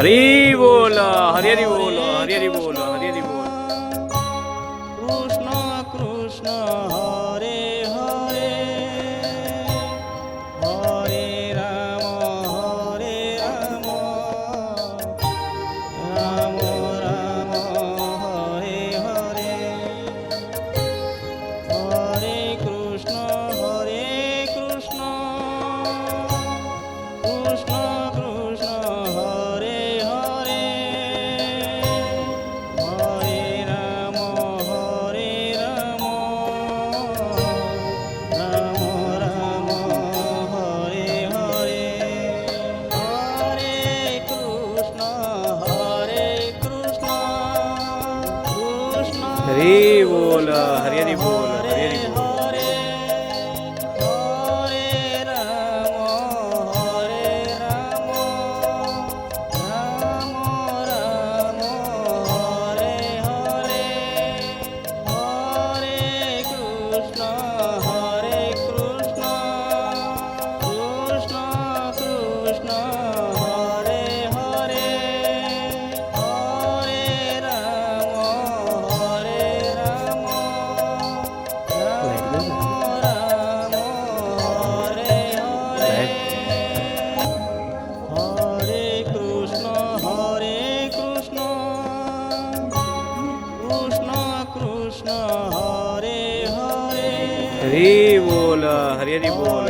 हरि बोल हरि हरि बोल हरि हरि बोल हरि हरि बोल। कृष्ण कृष्ण हरे हरे हरे राम राम राम हरे हरे हरे कृष्ण कृष्ण कृष्ण हरे हरे हरे राम राम राम हरे हरे हरे कृष्ण कृष्ण हरि बोल हरि हरि बोल हरि हरि बोल। हरे हरे राम राम राम हरे हरे हरे कृष्ण कृष्ण कृष्ण हरे हरे हरे राम राम राम हरे हरे हरे कृष्ण कृष्ण कृष्ण हरे हरे हरि बोल हरि हरि बोल